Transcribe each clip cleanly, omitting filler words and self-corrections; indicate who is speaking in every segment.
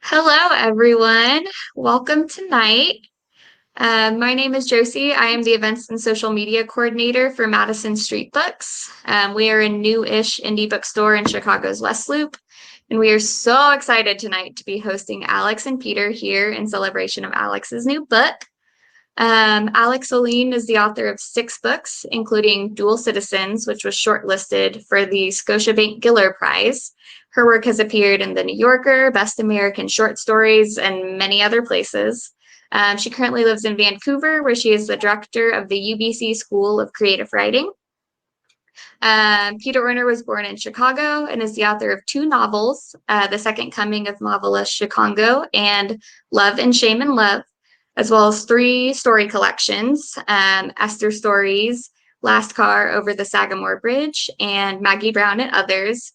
Speaker 1: Hello, everyone. Welcome tonight. My name is Josie. I am the events and social media coordinator for Madison Street Books. We are a new-ish indie bookstore in Chicago's West Loop, and we are so excited tonight to be hosting Alix and Peter here in celebration of Alix's new book. Alix Ohlin is the author of 6 books, including Dual Citizens, which was shortlisted for the Scotiabank Giller Prize. Her work has appeared in The New Yorker, Best American Short Stories, and many other places. She currently lives in Vancouver, where she is the director of the UBC School of Creative Writing. Peter Orner was born in Chicago and is the author of 2 novels, The Second Coming of Marvelous Chicago and Love and Shame and Love, as well as 3 story collections, Esther Stories, Last Car Over the Sagamore Bridge, and Maggie Brown and Others.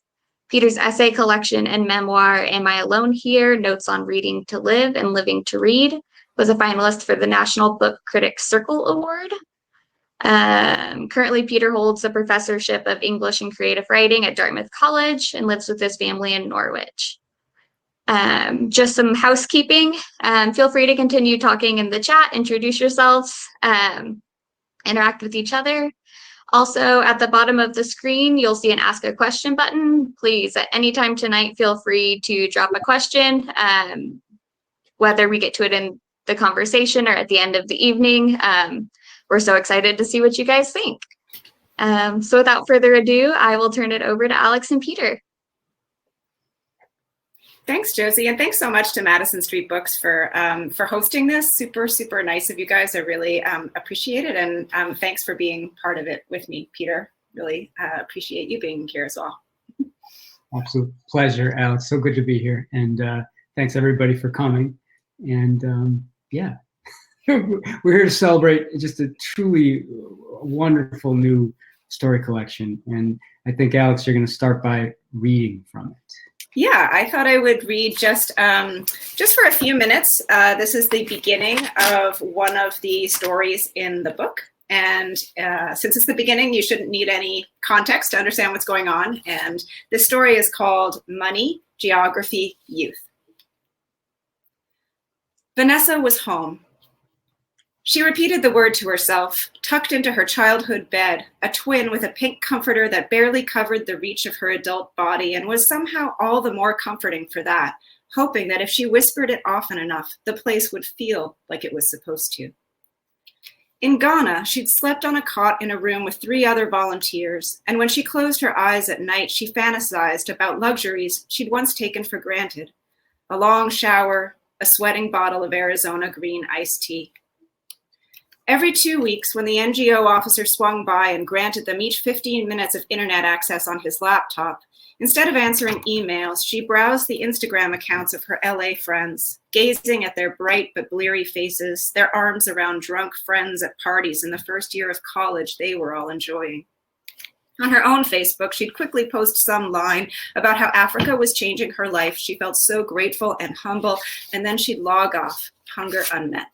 Speaker 1: Peter's essay collection and memoir, Am I Alone Here? Notes on Reading to Live and Living to Read, was a finalist for the National Book Critics Circle Award. Currently, Peter holds the professorship of English and Creative Writing at Dartmouth College and lives with his family in Norwich. Just some housekeeping. Feel free to continue talking in the chat, introduce yourselves, interact with each other. Also, at the bottom of the screen, you'll see an Ask a Question button. Please, at any time tonight, feel free to drop a question, whether we get to it in the conversation or at the end of the evening. We're so excited to see what you guys think. So without further ado, I will turn it over to Alix and Peter.
Speaker 2: Thanks, Josie, and thanks so much to Madison Street Books for hosting this. Super nice of you guys. I really appreciate it, and thanks for being part of it with me, Peter. Really appreciate you being here as well.
Speaker 3: Absolute pleasure, Alix. So good to be here, and thanks everybody for coming. And yeah, we're here to celebrate just a truly wonderful new story collection. And I think, Alix, you're going to start by reading from it.
Speaker 2: Yeah, I thought I would read just for a few minutes. This is the beginning of one of the stories in the book. And since it's the beginning, you shouldn't need any context to understand what's going on. And this story is called Money, Geography, Youth. Vanessa was home. She repeated the word to herself, tucked into her childhood bed, a twin with a pink comforter that barely covered the reach of her adult body and was somehow all the more comforting for that, hoping that if she whispered it often enough, the place would feel like it was supposed to. In Ghana, she'd slept on a cot in a room with 3 other volunteers, and when she closed her eyes at night, she fantasized about luxuries she'd once taken for granted. A long shower, a sweating bottle of Arizona green iced tea. Every 2 weeks, when the NGO officer swung by and granted them each 15 minutes of internet access on his laptop, instead of answering emails, she browsed the Instagram accounts of her LA friends, gazing at their bright but bleary faces, their arms around drunk friends at parties in the first year of college they were all enjoying. On her own Facebook, she'd quickly post some line about how Africa was changing her life. She felt so grateful and humble, and then she'd log off, hunger unmet.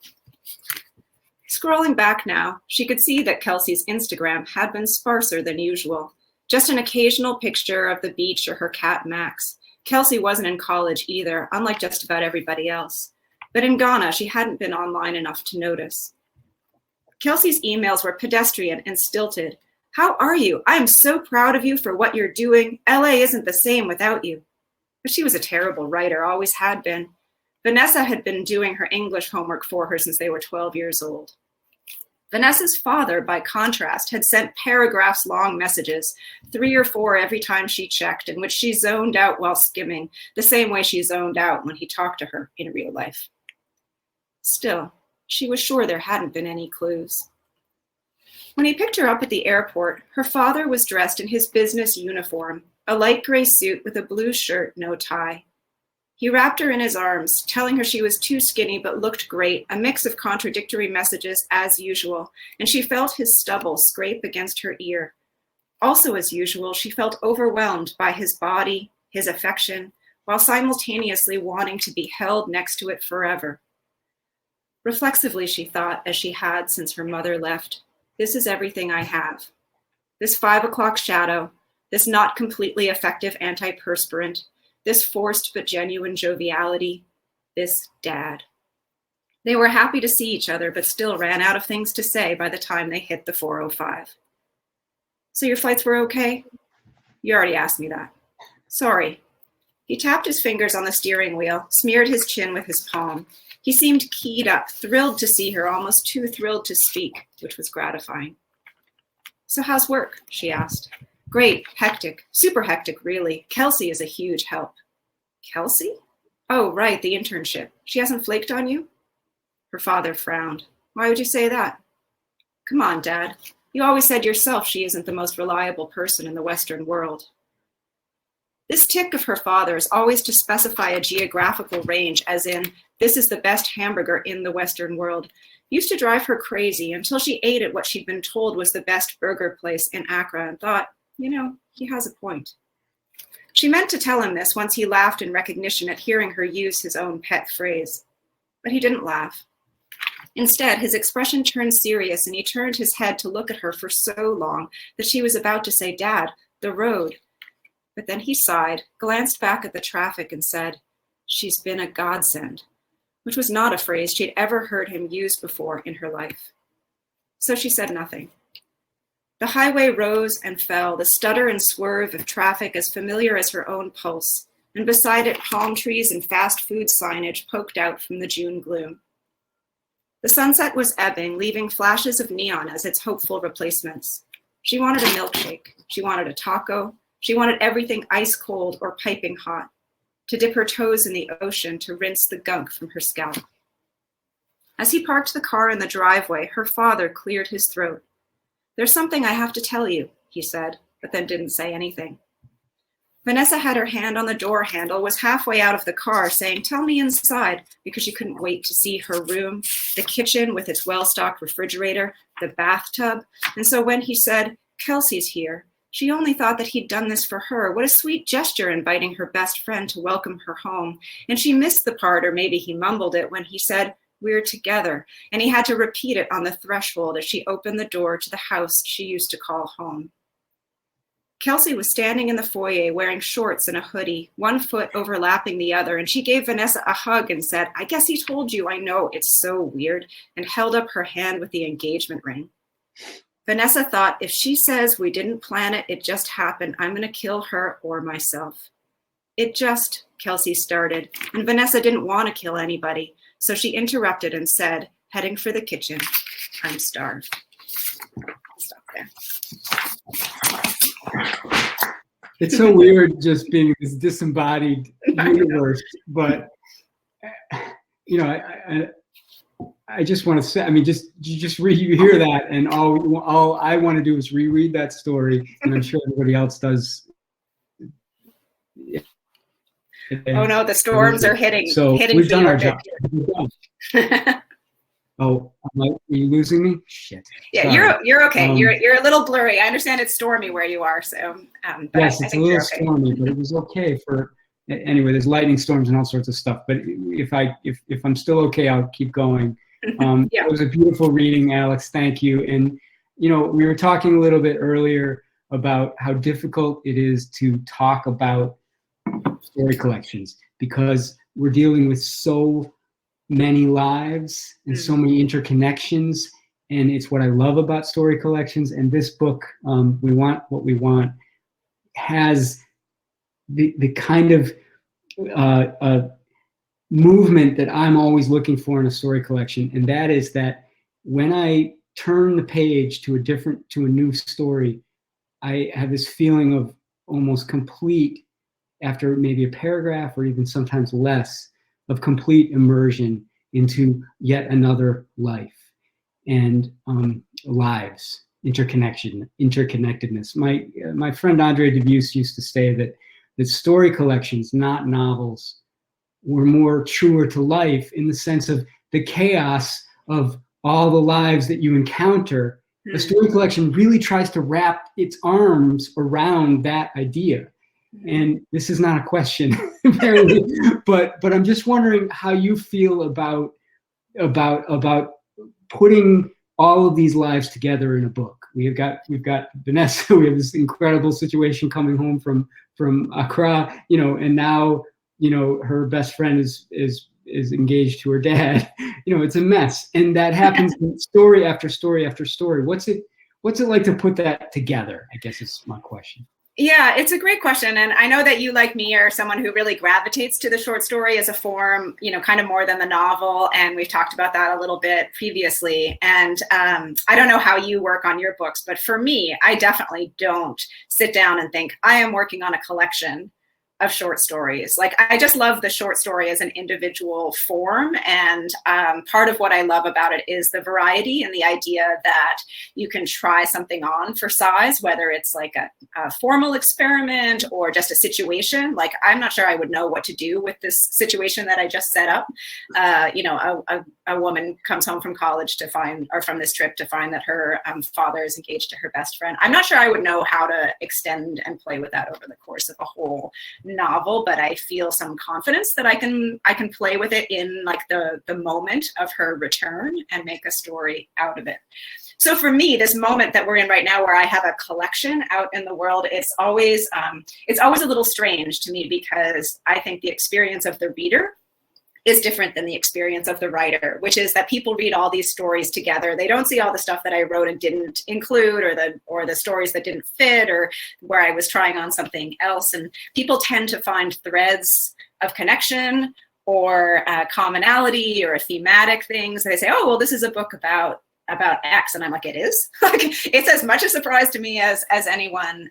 Speaker 2: Scrolling back now, she could see that Kelsey's Instagram had been sparser than usual. Just an occasional picture of the beach or her cat Max. Kelsey wasn't in college either, unlike just about everybody else. But in Ghana, she hadn't been online enough to notice. Kelsey's emails were pedestrian and stilted. How are you? I am so proud of you for what you're doing. LA isn't the same without you. But she was a terrible writer, always had been. Vanessa had been doing her English homework for her since they were 12 years old. Vanessa's father, by contrast, had sent paragraphs-long messages, 3 or 4 every time she checked, in which she zoned out while skimming, the same way she zoned out when he talked to her in real life. Still, she was sure there hadn't been any clues. When he picked her up at the airport, her father was dressed in his business uniform, a light gray suit with a blue shirt, no tie. He wrapped her in his arms, telling her she was too skinny but looked great, a mix of contradictory messages as usual, and she felt his stubble scrape against her ear. Also as usual, she felt overwhelmed by his body, his affection, while simultaneously wanting to be held next to it forever. Reflexively, she thought, as she had since her mother left, this is everything I have. This 5 o'clock shadow, this not completely effective antiperspirant, this forced but genuine joviality, This dad. They were happy to see each other, but still ran out of things to say by the time they hit the 405. So your flights were okay? You already asked me that. Sorry. He tapped his fingers on the steering wheel, smeared his chin with his palm. He seemed keyed up, thrilled to see her, almost too thrilled to speak, which was gratifying. So how's work? She asked. Great, hectic, super hectic, really. Kelsey is a huge help. Kelsey? Oh, right, the internship. She hasn't flaked on you? Her father frowned. Why would you say that? Come on, Dad. You always said yourself she isn't the most reliable person in the Western world. This tick of her father's, always to specify a geographical range, as in, this is the best hamburger in the Western world, used to drive her crazy until she ate at what she'd been told was the best burger place in Accra and thought, he has a point. She meant to tell him this once he laughed in recognition at hearing her use his own pet phrase. But he didn't laugh. Instead, his expression turned serious and he turned his head to look at her for so long that she was about to say, Dad, the road. But then he sighed, glanced back at the traffic and said, she's been a godsend, which was not a phrase she'd ever heard him use before in her life. So she said nothing. The highway rose and fell, the stutter and swerve of traffic as familiar as her own pulse, and beside it palm trees and fast food signage poked out from the June gloom. The sunset was ebbing, leaving flashes of neon as its hopeful replacements. She wanted a milkshake. She wanted a taco. She wanted everything ice cold or piping hot, to dip her toes in the ocean to rinse the gunk from her scalp. As he parked the car in the driveway, her father cleared his throat. There's something I have to tell you, he said, but then didn't say anything. Vanessa had her hand on the door handle, was halfway out of the car saying, tell me inside, because she couldn't wait to see her room, the kitchen with its well-stocked refrigerator, the bathtub. And so when he said, Kelsey's here, she only thought that he'd done this for her. What a sweet gesture inviting her best friend to welcome her home. And she missed the part, or maybe he mumbled it, when he said, we're together. And he had to repeat it on the threshold as she opened the door to the house she used to call home. Kelsey was standing in the foyer wearing shorts and a hoodie, one foot overlapping the other, and she gave Vanessa a hug and said, I guess he told you, I know, it's so weird, and held up her hand with the engagement ring. Vanessa thought, if she says we didn't plan it, it just happened, I'm going to kill her or myself. Kelsey started, and Vanessa didn't want to kill anybody, so she interrupted and said, heading for the kitchen, I'm starved. I'll stop there.
Speaker 3: It's so weird just being in this disembodied universe, but I just want to say, you hear that, and all I want to do is reread that story, and I'm sure everybody else does.
Speaker 2: Oh no, the storms are hitting.
Speaker 3: So
Speaker 2: hitting
Speaker 3: we've done our
Speaker 2: Victor.
Speaker 3: job. Oh, are you losing me? Shit.
Speaker 2: Yeah,
Speaker 3: sorry.
Speaker 2: you're okay. You're a little blurry. I understand it's stormy where you are, so. But
Speaker 3: yes,
Speaker 2: I
Speaker 3: it's a
Speaker 2: think
Speaker 3: little
Speaker 2: you're okay.
Speaker 3: stormy, but it was okay for. Anyway, there's lightning storms and all sorts of stuff. But if I'm still okay, I'll keep going.
Speaker 2: Yeah.
Speaker 3: It was a beautiful reading, Alix. Thank you. And we were talking a little bit earlier about how difficult it is to talk about story collections because we're dealing with so many lives and so many interconnections. And it's what I love about story collections. And this book, We Want What We Want, has the kind of movement that I'm always looking for in a story collection. And that is that when I turn the page to a new story, I have this feeling of almost complete, after maybe a paragraph or even sometimes less, of complete immersion into yet another life and lives, interconnectedness. My friend Andre Debus used to say that story collections, not novels, were more truer to life in the sense of the chaos of all the lives that you encounter. A story collection really tries to wrap its arms around that idea. And this is not a question, apparently, but I'm just wondering how you feel about putting all of these lives together in a book. We've got Vanessa. We have this incredible situation coming home from Accra, and now her best friend is is engaged to her dad. It's a mess, and that happens in story after story after story. What's it like to put that together, I guess is my question.
Speaker 2: Yeah, it's a great question. And I know that you, like me, are someone who really gravitates to the short story as a form, kind of more than the novel. And we've talked about that a little bit previously. And I don't know how you work on your books, but for me, I definitely don't sit down and think I am working on a collection of short stories. Like, I just love the short story as an individual form. And part of what I love about it is the variety and the idea that you can try something on for size, whether it's like a formal experiment or just a situation. Like, I'm not sure I would know what to do with this situation that I just set up. A woman comes home from college from this trip to find that her father is engaged to her best friend. I'm not sure I would know how to extend and play with that over the course of a whole novel, but I feel some confidence that I can play with it in like the moment of her return and make a story out of it. So for me, this moment that we're in right now, where I have a collection out in the world, it's always a little strange to me, because I think the experience of the reader is different than the experience of the writer, which is that people read all these stories together. They don't see all the stuff that I wrote and didn't include, or the stories that didn't fit, or where I was trying on something else. And people tend to find threads of connection or commonality or thematic things. They say, oh, well, this is a book about X, and I'm like, it is. Like, it's as much a surprise to me as anyone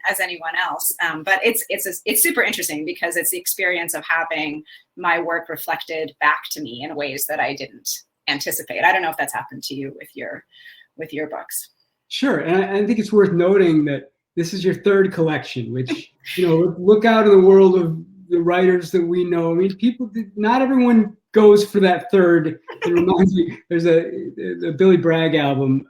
Speaker 2: else. But it's super interesting, because it's the experience of having my work reflected back to me in ways that I didn't anticipate. I don't know if that's happened to you with your books.
Speaker 3: Sure, and I think it's worth noting that this is your third collection, which look out in the world of the writers that we know. I mean, not everyone goes for that third. It reminds me, there's a Billy Bragg album.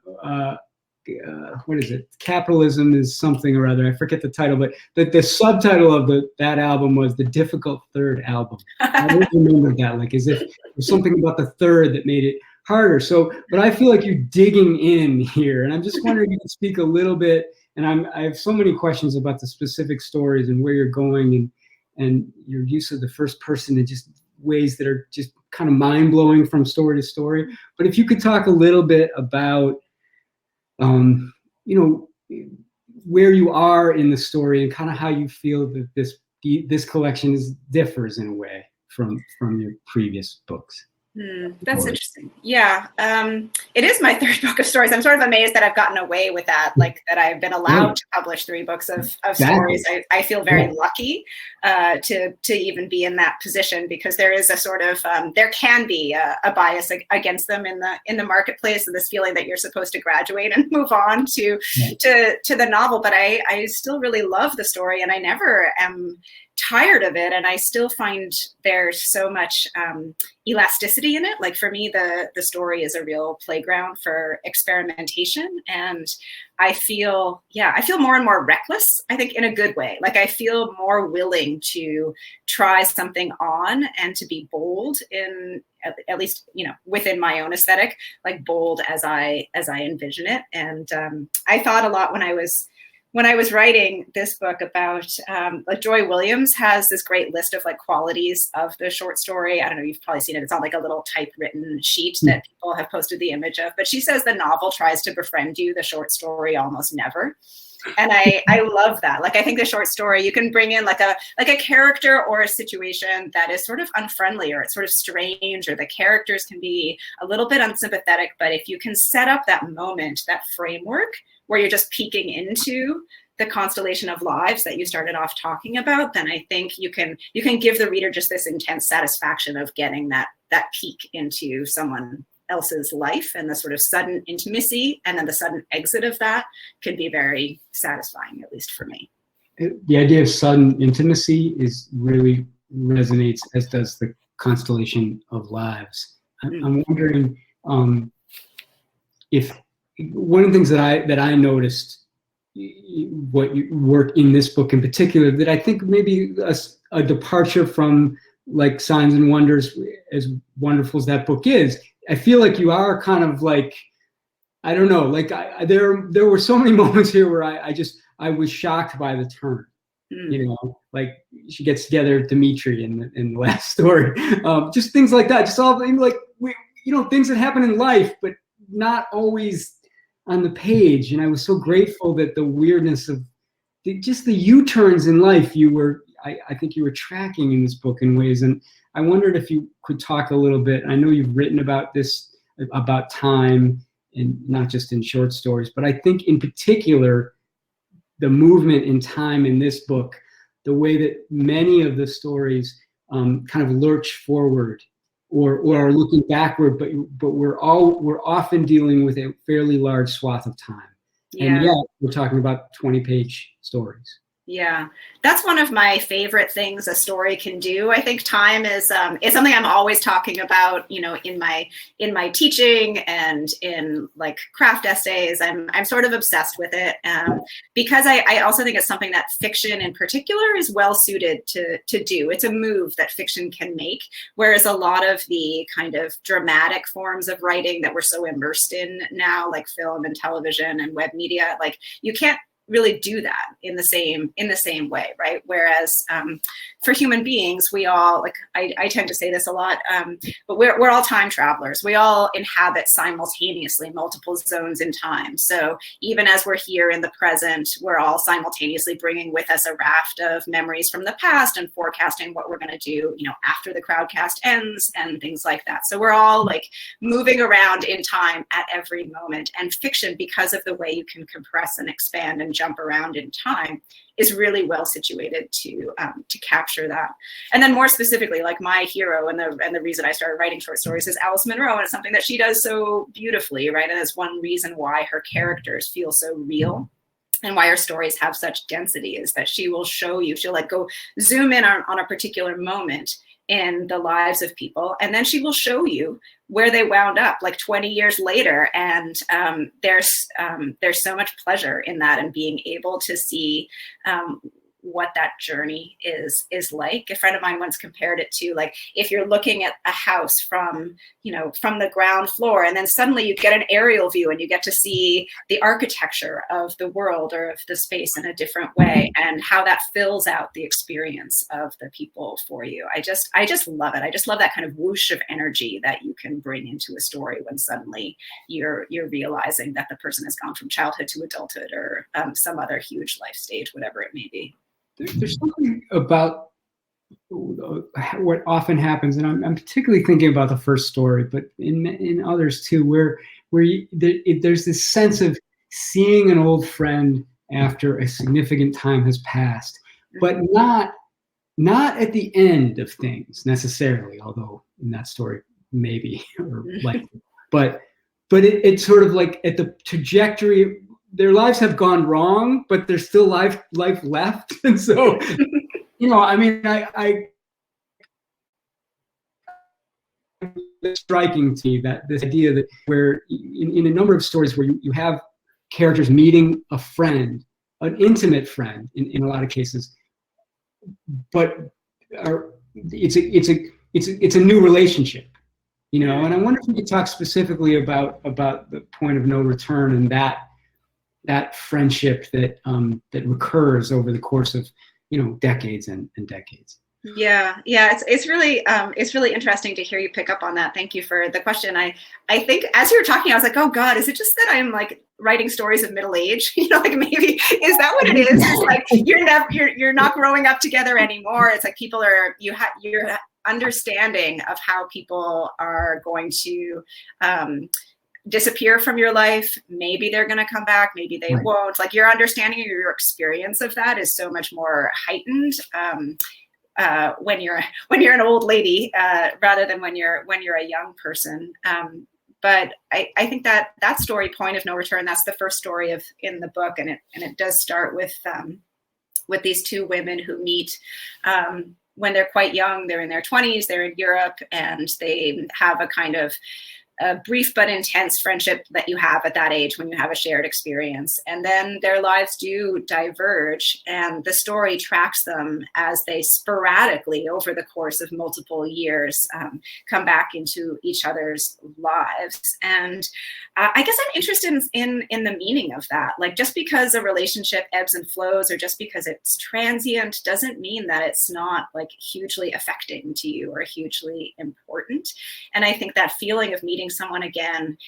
Speaker 3: What is it? Capitalism is something or other. I forget the title, but the subtitle of that album was The Difficult Third Album. I don't remember that, like, as if there's something about the third that made it harder. So, but I feel like you're digging in here, and I'm just wondering if you can speak a little bit. And I have so many questions about the specific stories and where you're going, and your use of the first person in just ways that are just kind of mind-blowing from story to story. But if you could talk a little bit about, where you are in the story and kind of how you feel that this collection differs in a way from your previous books.
Speaker 2: That's interesting. Yeah. It is my third book of stories. I'm sort of amazed that I've gotten away with that, like that I've been allowed to publish 3 books of stories. I feel very lucky to even be in that position, because there is a sort of, there can be a bias against them in the marketplace, and this feeling that you're supposed to graduate and move on to the novel. But I still really love the story, and I never am tired of it, and I still find there's so much elasticity in it. Like, for me, the story is a real playground for experimentation, and I feel more and more reckless, I think, in a good way. Like, I feel more willing to try something on and to be bold in, at least, within my own aesthetic, like bold as I envision it. And I thought a lot when I was writing this book about, like, Joy Williams has this great list of like qualities of the short story. I don't know, you've probably seen it. It's on like a little typewritten sheet that people have posted the image of. But she says the novel tries to befriend you, the short story almost never. And I love that. Like, I think the short story, you can bring in like a character or a situation that is sort of unfriendly, or it's sort of strange, or the characters can be a little bit unsympathetic. But if you can set up that moment, that framework, where you're just peeking into the constellation of lives that you started off talking about, then I think you can give the reader just this intense satisfaction of getting that peek into someone else's life, and the sort of sudden intimacy and then the sudden exit of that can be very satisfying, at least for me.
Speaker 3: The idea of sudden intimacy really resonates, as does the constellation of lives. I'm wondering if one of the things that I noticed, what you work in this book in particular, that I think maybe a departure from like Signs and Wonders, as wonderful as that book is, I feel like you are kind of like, I don't know, like there were so many moments here where I was shocked by the turn. You know, like she gets together with Dimitri in the last story. Just things like that. Just all like things that happen in life, but not always on the page. And I was so grateful that the weirdness of just the U-turns in life I think you were tracking in this book in ways. And I wondered if you could talk a little bit. I know you've written about this, about time, and not just in short stories, but I think in particular, the movement in time in this book, the way that many of the stories kind of lurch forward or are looking backward, but we're often dealing with a fairly large swath of time. And yet we're talking about 20-page stories.
Speaker 2: Yeah, that's one of my favorite things a story can do. I think time is something I'm always talking about, you know, in my teaching and in like craft essays. I'm sort of obsessed with it because I also think it's something that fiction in particular is well suited to do. It's a move that fiction can make, whereas a lot of the kind of dramatic forms of writing that we're so immersed in now, like film and television and web media, like you can't really do that in the same way, right? Whereas for human beings, we all, like I tend to say this a lot, but we're all time travelers. We all inhabit simultaneously multiple zones in time. So even as we're here in the present, we're all simultaneously bringing with us a raft of memories from the past and forecasting what we're going to do, you know, after the crowdcast ends and things like that. So we're all like moving around in time at every moment. And fiction, because of the way you can compress and expand and jump around in time, is really well situated to capture that. And then more specifically, like my hero and the reason I started writing short stories is Alice Munro, and it's something that she does so beautifully, right? And it's one reason why her characters feel so real and why her stories have such density, is that she will show you, she'll like go zoom in on a particular moment in the lives of people, and then she will show you where they wound up like 20 years later. And there's so much pleasure in that, and being able to see what that journey is like. A friend of mine once compared it to, like, if you're looking at a house from the ground floor, and then suddenly you get an aerial view and you get to see the architecture of the world or of the space in a different way, and how that fills out the experience of the people for you. I just love it. I just love that kind of whoosh of energy that you can bring into a story when suddenly you're realizing that the person has gone from childhood to adulthood, or some other huge life stage, whatever it may be.
Speaker 3: There's something about what often happens, and I'm particularly thinking about the first story, but in others too, where there's this sense of seeing an old friend after a significant time has passed, but not at the end of things necessarily, although in that story maybe, or like, but it's sort of like at the trajectory. Their lives have gone wrong, but there's still life left. And so, I mean, it's striking to me that this idea that where in a number of stories where you have characters meeting a friend, an intimate friend in a lot of cases, but it's a new relationship, and I wonder if we could talk specifically about the point of no return and that friendship that recurs over the course of decades and decades.
Speaker 2: Yeah, it's really interesting to hear you pick up on that. Thank you for the question. I think as you were talking, I was like, oh God, is it just that I'm like writing stories of middle age? Like maybe is that what it is? It's like you're not growing up together anymore. It's like people are your understanding of how people are going to disappear from your life. Maybe they're going to come back, maybe they won't. Like your understanding or your experience of that is so much more heightened when you're an old lady rather than when you're a young person. But I think that story, Point of No Return, that's the first story in the book, and it does start with these two women who meet when they're quite young. They're in their 20s, they're in Europe, and they have a kind of a brief but intense friendship that you have at that age when you have a shared experience. And then their lives do diverge, and the story tracks them as they sporadically, over the course of multiple years, come back into each other's lives. And I guess I'm interested in the meaning of that. Like, just because a relationship ebbs and flows, or just because it's transient, doesn't mean that it's not like hugely affecting to you or hugely important. And I think that feeling of meeting someone again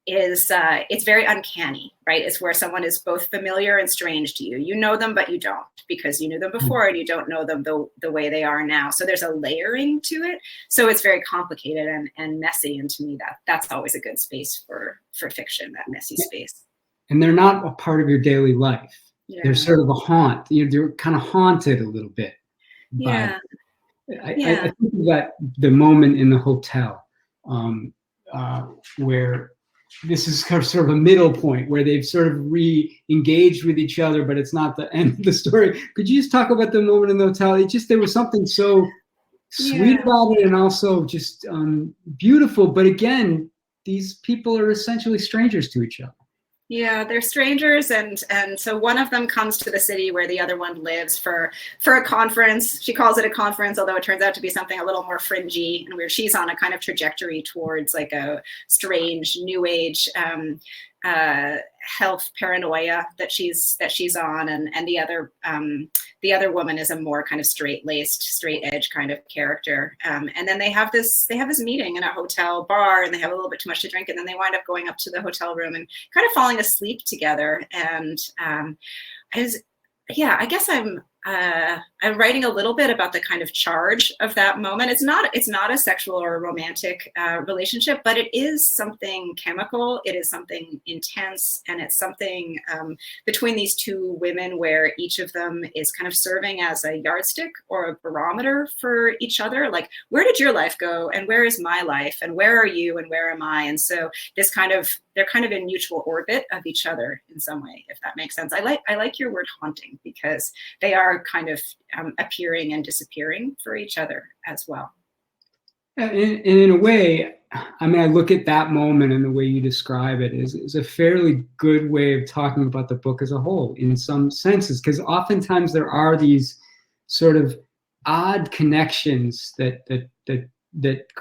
Speaker 2: is it's very uncanny, right? It's where someone is both familiar and strange to you. You know them, but you don't, because you knew them before and you don't know them the way they are now. So there's a layering to it. So it's very complicated and messy. And to me, that's always a good space for fiction, that messy space.
Speaker 3: And they're not a part of your daily life.
Speaker 2: Yeah.
Speaker 3: They're sort of a haunt. They're kind of haunted a little bit.
Speaker 2: Yeah.
Speaker 3: I think of that, the moment in the hotel, where this is sort of a middle point where they've sort of re-engaged with each other, but it's not the end of the story. Could you just talk about the moment in the hotel? There was something so sweet about it, and also just beautiful. But again, these people are essentially strangers to each other.
Speaker 2: Yeah, they're strangers, and so one of them comes to the city where the other one lives for a conference. She calls it a conference, although it turns out to be something a little more fringy, and where she's on a kind of trajectory towards like a strange new age health paranoia that she's on, and the other woman is a more kind of straight-laced, straight-edge kind of character. And then they have this meeting in a hotel bar, and they have a little bit too much to drink, and then they wind up going up to the hotel room and kind of falling asleep together. And I guess I'm writing a little bit about the kind of charge of that moment. It's not a sexual or a romantic relationship, but it is something chemical. It is something intense, and it's something between these two women where each of them is kind of serving as a yardstick or a barometer for each other. Like, where did your life go, and where is my life, and where are you, and where am I? And so they're kind of in mutual orbit of each other in some way, if that makes sense. I like your word haunting, because they are kind of appearing and disappearing for each other as well.
Speaker 3: And in a way, I mean, I look at that moment and the way you describe it is a fairly good way of talking about the book as a whole, in some senses, because oftentimes there are these sort of odd connections that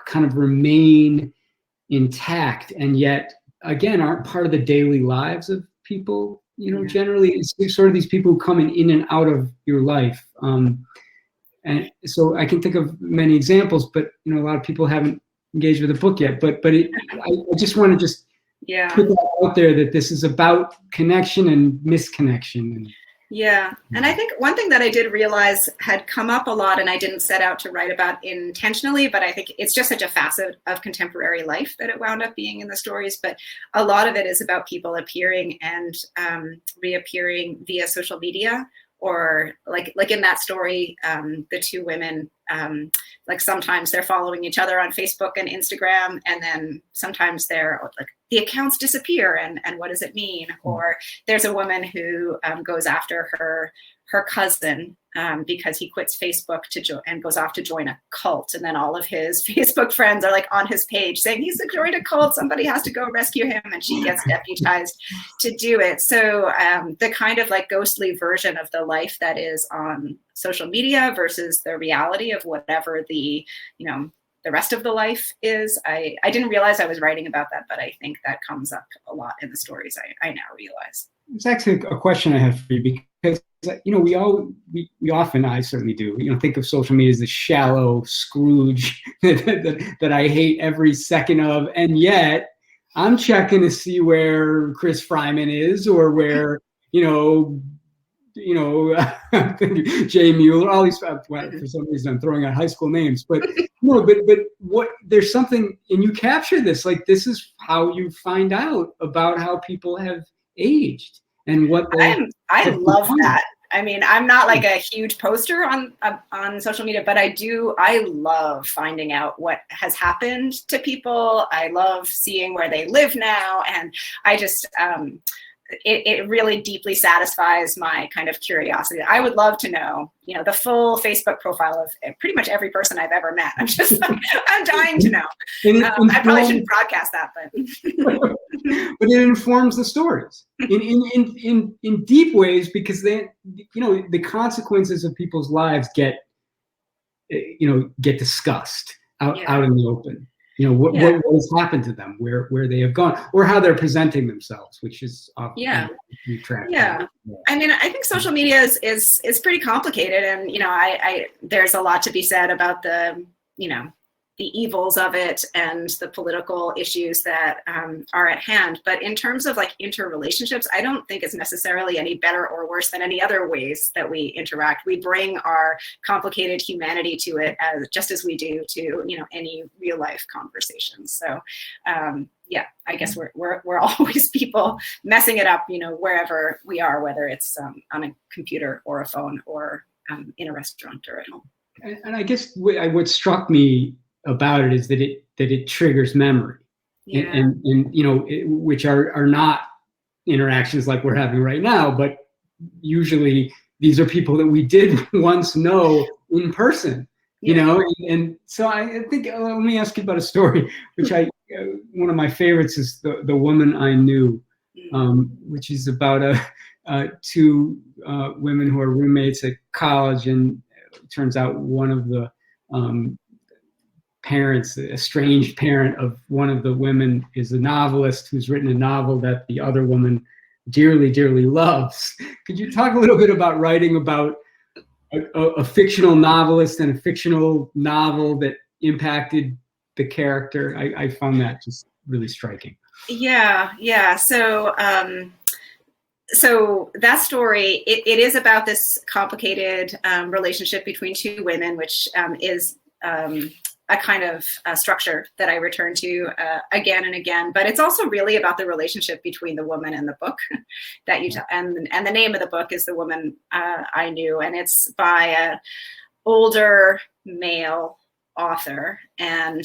Speaker 3: kind of remain intact, and yet again aren't part of the daily lives of people. Generally it's sort of these people who come in and out of your life. And so I can think of many examples, but a lot of people haven't engaged with the book yet. But I just want to put that out there, that this is about connection and misconnection.
Speaker 2: Yeah. And I think one thing that I did realize had come up a lot, and I didn't set out to write about intentionally, but I think it's just such a facet of contemporary life that it wound up being in the stories. But a lot of it is about people appearing and reappearing via social media, or like in that story, the two women, like sometimes they're following each other on Facebook and Instagram, and then sometimes they're like, the accounts disappear, and what does it mean? Or there's a woman who goes after her cousin because he quits Facebook and goes off to join a cult, and then all of his Facebook friends are like on his page saying he's joined a cult, somebody has to go rescue him, and she gets deputized to do it. So the kind of like ghostly version of the life that is on social media versus the reality of whatever the rest of the life is. I didn't realize I was writing about that, but I think that comes up a lot in the stories. I now realize.
Speaker 3: It's actually a question I have for you, because we often, I certainly do, think of social media as the shallow Scrooge that I hate every second of, and yet I'm checking to see where Chris Fryman is, or where I'm thinking Jay Mueller, all these. For some reason, I'm throwing out high school names, but but what? There's something, and you capture this. Like, this is how you find out about how people have aged and what they.
Speaker 2: I love that. I mean, I'm not like a huge poster on social media, but I love finding out what has happened to people. I love seeing where they live now, and I just it really deeply satisfies my kind of curiosity. I would love to know, the full Facebook profile of pretty much every person I've ever met. I'm just, I'm dying to know. I probably shouldn't broadcast that, but.
Speaker 3: But it informs the stories in deep ways, because they, the consequences of people's lives get discussed out in the open. What has happened to them, where they have gone, or how they're presenting themselves, which is often
Speaker 2: I mean, I think social media is pretty complicated, and I there's a lot to be said about the the evils of it and the political issues that are at hand. But in terms of like interrelationships, I don't think it's necessarily any better or worse than any other ways that we interact. We bring our complicated humanity to it, just as we do to any real life conversations. So I guess we're always people messing it up, wherever we are, whether it's on a computer or a phone or in a restaurant or at home.
Speaker 3: And I guess what struck me about it is that it triggers memory, and which are not interactions like we're having right now, but usually these are people that we did once know in person, and so I think, let me ask you about a story, which one of my favorites is the Woman I Knew, which is about two women who are roommates at college, and it turns out one of the parents, a estranged parent of one of the women, is a novelist who's written a novel that the other woman dearly, dearly loves. Could you talk a little bit about writing about a fictional novelist and a fictional novel that impacted the character? I found that just really striking.
Speaker 2: Yeah. So that story, it is about this complicated relationship between two women, which is a kind of structure that I return to again and again. But it's also really about the relationship between the woman and the book that and the name of the book is The Woman I Knew, and it's by an older male author, and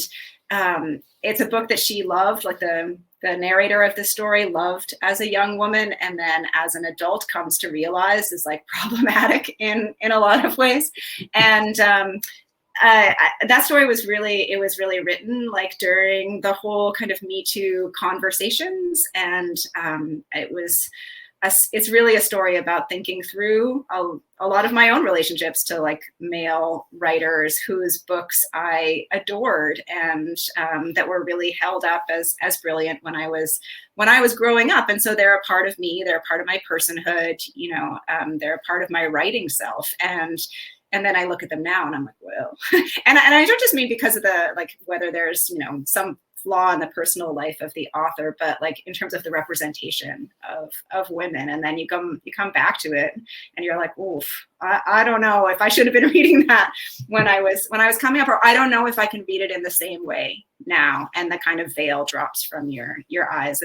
Speaker 2: it's a book that she loved, like the narrator of the story loved as a young woman, and then as an adult comes to realize is like problematic in a lot of ways. And that story was really written like during the whole kind of Me Too conversations, and it's really a story about thinking through a lot of my own relationships to like male writers whose books I adored, and that were really held up as brilliant when I was growing up. And so they're a part of me, they're a part of my personhood, they're a part of my writing self. And then I look at them now and I'm like, well, and I don't just mean because of the, like, whether there's, some flaw in the personal life of the author, but like in terms of the representation of women. And then you come back to it and you're like, oof, I don't know if I should have been reading that when I was coming up, or I don't know if I can read it in the same way now. And the kind of veil drops from your eyes.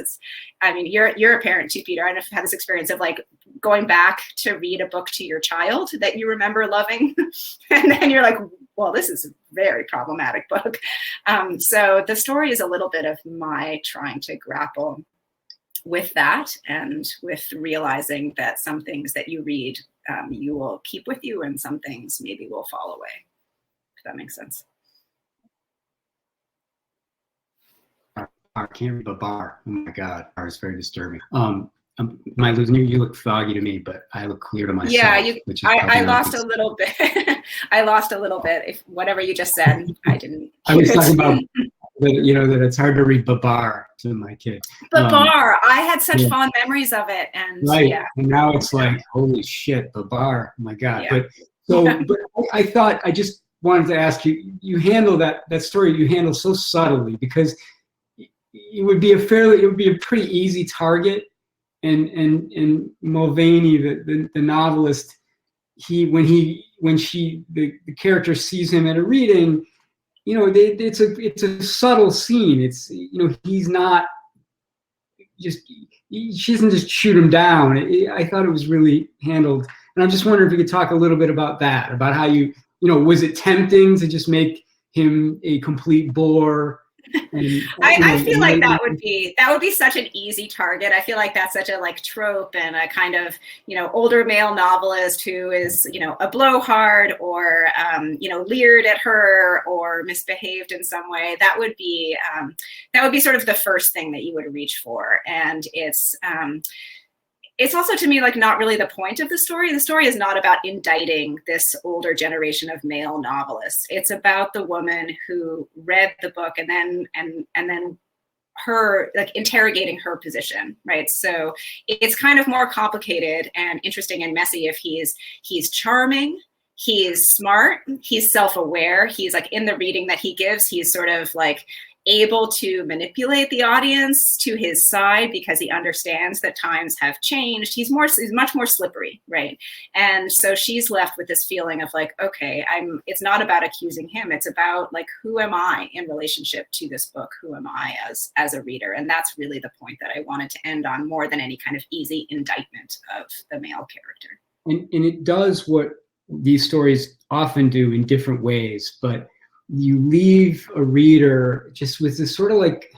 Speaker 2: You're a parent too, Peter. I've had this experience of like going back to read a book to your child that you remember loving. And then you're like, well, this is a very problematic book. So the story is a little bit of my trying to grapple with that, and with realizing that some things that you read, you will keep with you, and some things maybe will fall away, if that makes sense.
Speaker 3: I can't read Babar. Oh my God, bar is very disturbing. You look foggy to me, but I look clear to myself.
Speaker 2: Yeah, I lost a little bit. I lost a little bit. If whatever you just said, I didn't.
Speaker 3: I was talking about that it's hard to read Babar to my kid.
Speaker 2: Babar, I had such fond memories of it, and
Speaker 3: right. Yeah. And now it's like, holy shit, Babar. Oh my God. Yeah. But I thought, I just wanted to ask you. You handle that story. You handle so subtly, because it would be a pretty easy target. And Mulvaney, the novelist, when the character sees him at a reading, it's a subtle scene. It's he's not just, she doesn't just shoot him down. I thought it was really handled, and I'm just wondering if you could talk a little bit about that, about how was it tempting to just make him a complete bore And
Speaker 2: I feel like that would be such an easy target. I feel like that's such a like trope and a kind of, older male novelist who is, a blowhard or, leered at her or misbehaved in some way. That would be sort of the first thing that you would reach for. And it's also, to me, like not really the point of the story. The story is not about indicting this older generation of male novelists. It's about the woman who read the book and then her like interrogating her position, right? So it's kind of more complicated and interesting and messy if he's charming, he's smart, he's self-aware, he's like in the reading that he gives, he's sort of like able to manipulate the audience to his side because he understands that times have changed. He's much more slippery, right? And so she's left with this feeling of like, okay, it's not about accusing him. It's about like, who am I in relationship to this book? Who am I as a reader? And that's really the point that I wanted to end on, more than any kind of easy indictment of the male character.
Speaker 3: And it does what these stories often do in different ways, but you leave a reader just with this sort of like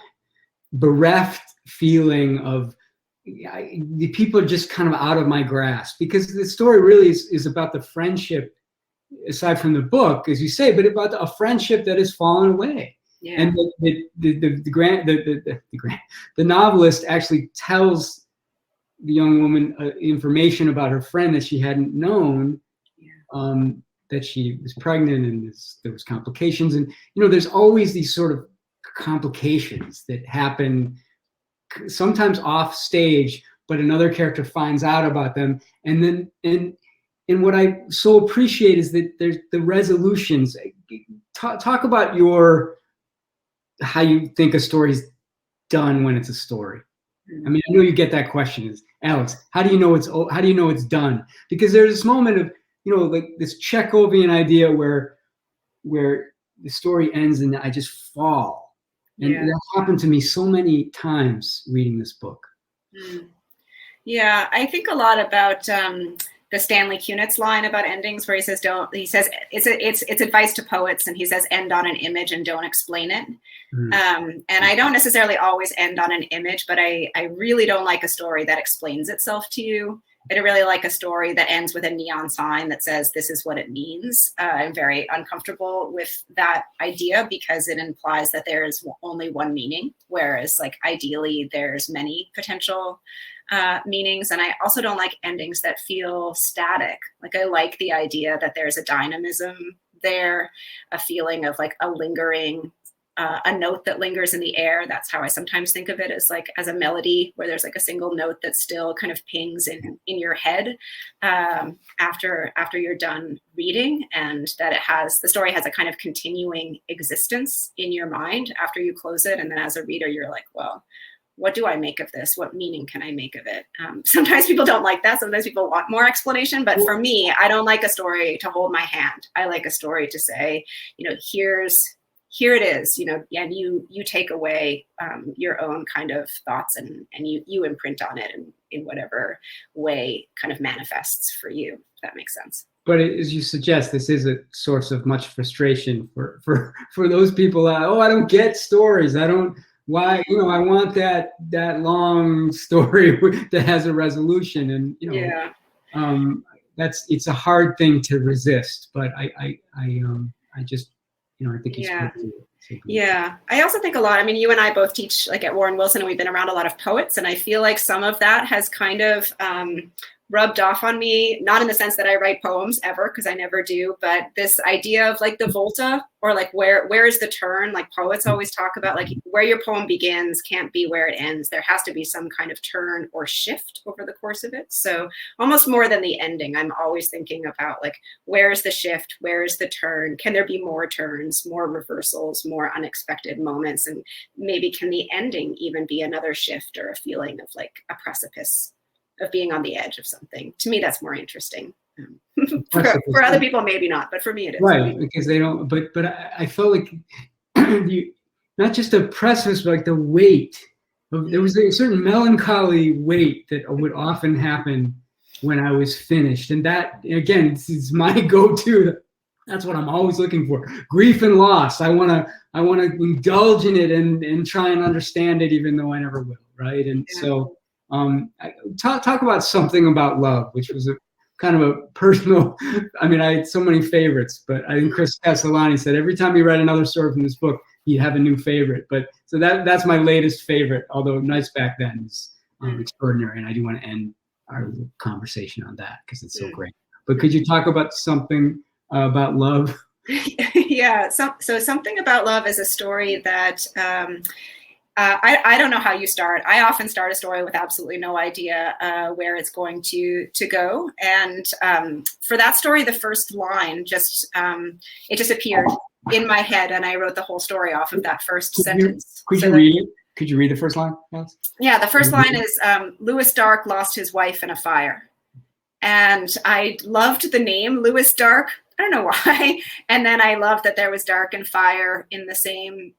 Speaker 3: bereft feeling of the people are just kind of out of my grasp, because the story really is about the friendship, aside from the book, as you say, but about a friendship that has fallen away.
Speaker 2: Yeah.
Speaker 3: And the novelist actually tells the young woman information about her friend that she hadn't known. Yeah. That she was pregnant and there was complications. And, there's always these sort of complications that happen sometimes off stage, but another character finds out about them. And then, and what I so appreciate is that there's the resolutions. Talk about how you think a story's done when it's a story. I mean, I know you get that question, is Alix, how do you know it's done? Because there's this moment of, like this Chekhovian idea where the story ends and I just fall. And that happened to me so many times reading this book.
Speaker 2: Yeah, I think a lot about the Stanley Kunitz line about endings, where he says it's advice to poets, and he says end on an image and don't explain it. And I don't necessarily always end on an image, but I really don't like a story that explains itself to you. I don't really like a story that ends with a neon sign that says this is what it means. I'm very uncomfortable with that idea because it implies that there's only one meaning, whereas like ideally there's many potential meanings. And I also don't like endings that feel static. Like I like the idea that there's a dynamism there, a feeling of like a lingering, a note that lingers in the air. That's how I sometimes think of it, as a melody where there's like a single note that still kind of pings in your head after you're done reading, and that the story has a kind of continuing existence in your mind after you close it. And then as a reader, you're like, well, what do I make of this? What meaning can I make of it? Sometimes people don't like that. Sometimes people want more explanation. But for me, I don't like a story to hold my hand. I like a story to say, here it is, and you take away your own kind of thoughts and you imprint on it in whatever way kind of manifests for you, if that makes sense.
Speaker 3: But as you suggest, this is a source of much frustration for those people. I don't get stories. I want that long story that has a resolution, and it's a hard thing to resist. But I just. I think he's
Speaker 2: Yeah. I also think a lot, you and I both teach like at Warren Wilson, and we've been around a lot of poets, and I feel like some of that has kind of rubbed off on me, not in the sense that I write poems ever, because I never do, but this idea of like the volta, or like where is the turn? Like poets always talk about like where your poem begins can't be where it ends. There has to be some kind of turn or shift over the course of it. So almost more than the ending, I'm always thinking about like, where is the shift? Where is the turn? Can there be more turns, more reversals, more unexpected moments? And maybe can the ending even be another shift or a feeling of like a precipice, of being on the edge of something? To me, that's more interesting. For other people, maybe not, but for me, it is.
Speaker 3: Right, because they don't. But I felt like not just a precipice, but like the weight. There was a certain melancholy weight that would often happen when I was finished, and that again, this is my go-to. That's what I'm always looking for. Grief and loss. I want to indulge in it and try and understand it, even though I never will. Right. And so talk about Something About Love, which was a kind of a personal. I mean, I had so many favorites, but I think Chris Castellani said every time he read another story from this book, he'd have a new favorite. But so that's my latest favorite. Although Nights Back Then is extraordinary, and I do want to end our conversation on that because it's so great. But could you talk about Something About Love?
Speaker 2: Yeah. So Something About Love is a story that I don't know how you start. I often start a story with absolutely no idea where it's going to go. And for that story, the first line it just appeared in my head, and I wrote the whole story off of that first sentence.
Speaker 3: Could you read it? Could you read the first line, Alex?
Speaker 2: Yeah, the first line is Lewis Dark lost his wife in a fire. And I loved the name Lewis Dark. I don't know why. And then I loved that there was dark and fire in the same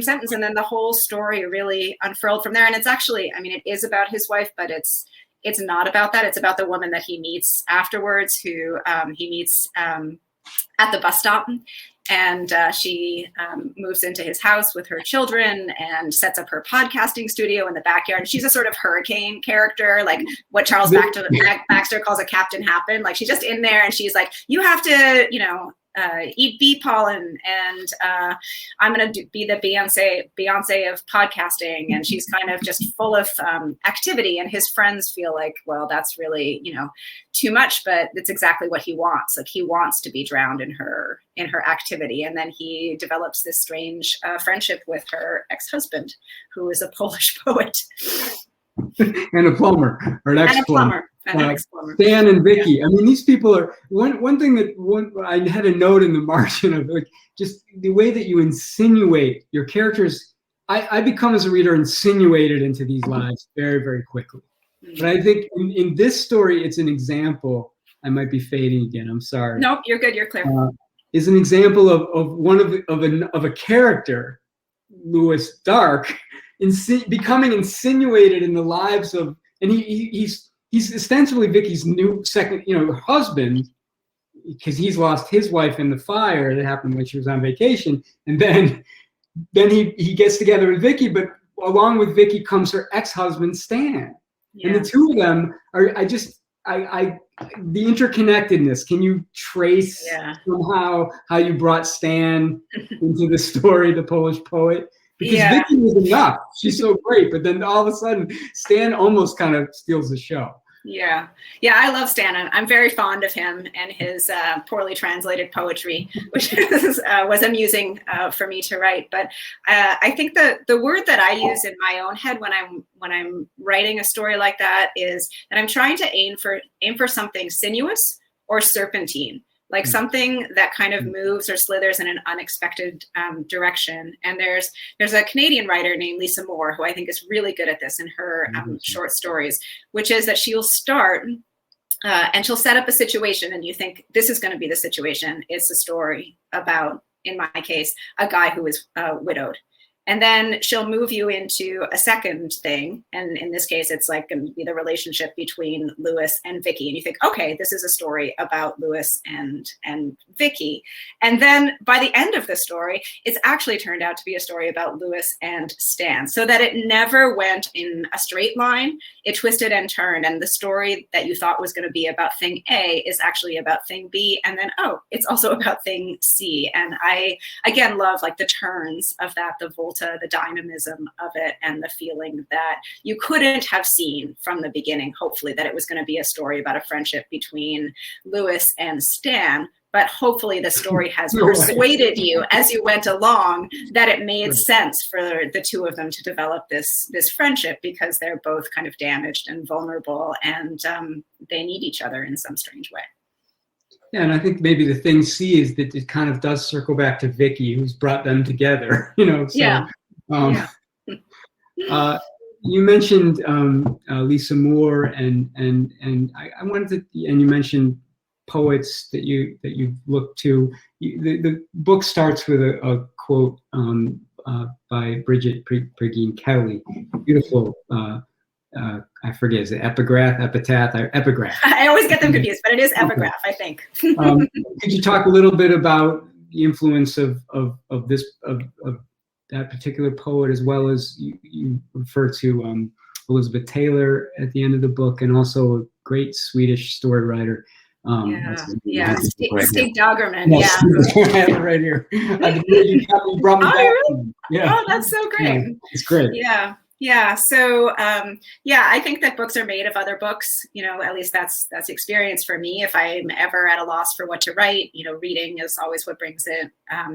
Speaker 2: sentence. And then the whole story really unfurled from there. And it's actually, I mean, it is about his wife, but it's not about that. It's about the woman that he meets afterwards, who he meets at the bus stop. And she moves into his house with her children and sets up her podcasting studio in the backyard. She's a sort of hurricane character, like what Charles Baxter calls a Captain Happen. Like she's just in there and she's like, you have to, eat bee pollen, and I'm going to be the Beyonce of podcasting. And she's kind of just full of activity. And his friends feel like, well, that's really, too much, but it's exactly what he wants. Like he wants to be drowned in her activity. And then he develops this strange friendship with her ex-husband, who is a Polish poet.
Speaker 3: And a plumber, or an ex-plumber. Stan and Vicky.
Speaker 2: Yeah.
Speaker 3: I mean, these people are one thing that I had a note in the margin of, like, just the way that you insinuate your characters. I become, as a reader, insinuated into these lives very, very quickly. But I think in this story, it's an example. I might be fading again. I'm sorry.
Speaker 2: Nope, you're good. You're clear.
Speaker 3: Is an example of a character, Lewis Dark, becoming insinuated in the lives of, and he's ostensibly Vicky's new second, husband, because he's lost his wife in the fire that happened when she was on vacation, and then he gets together with Vicky, but along with Vicky comes her ex-husband Stan, and the two of them are. The interconnectedness. Can you trace somehow how you brought Stan into the story, the Polish poet? Because Vicky was enough. She's so great. But then all of a sudden, Stan almost kind of steals the show. Yeah,
Speaker 2: I love Stan. I'm very fond of him and his poorly translated poetry, which was amusing for me to write. But I think the word that I use in my own head when I'm writing a story like that is that I'm trying to aim for something sinuous or serpentine, like something that kind of moves or slithers in an unexpected direction. And there's a Canadian writer named Lisa Moore, who I think is really good at this in her short stories, which is that she'll start and she'll set up a situation and you think this is going to be the situation. It's a story about, in my case, a guy who is widowed. And then she'll move you into a second thing. And in this case, it's like going to be the relationship between Lewis and Vicky. And you think, okay, this is a story about Lewis and Vicky. And then by the end of the story, it's actually turned out to be a story about Lewis and Stan, so that it never went in a straight line. It twisted and turned. And the story that you thought was going to be about thing A is actually about thing B. And then, it's also about thing C. And I, again, love like the turns of that, the dynamism of it, and the feeling that you couldn't have seen from the beginning, hopefully, that it was going to be a story about a friendship between Lewis and Stan. But hopefully the story has persuaded you as you went along that it made sense for the two of them to develop this friendship, because they're both kind of damaged and vulnerable, and they need each other in some strange way.
Speaker 3: Yeah, and I think maybe the thing C is that it kind of does circle back to Vicky, who's brought them together. So, you mentioned Lisa Moore, and I wanted to, and you mentioned poets that you've looked to. The book starts with a quote by Bridget Pregeen Kelly, beautiful I forget, is it epigraph, epitaph, or epigraph?
Speaker 2: I always get them confused, but it is epigraph, I think.
Speaker 3: Could you talk a little bit about the influence of that particular poet, as well as you refer to Elizabeth Taylor at the end of the book, and also a great Swedish story writer.
Speaker 2: Stig Dagerman.
Speaker 3: Yeah, right here. You brought me back.
Speaker 2: Really?
Speaker 3: Yeah.
Speaker 2: Oh, that's so great.
Speaker 3: Yeah, it's great.
Speaker 2: Yeah. So, I think that books are made of other books. At least that's the experience for me. If I'm ever at a loss for what to write, reading is always what brings it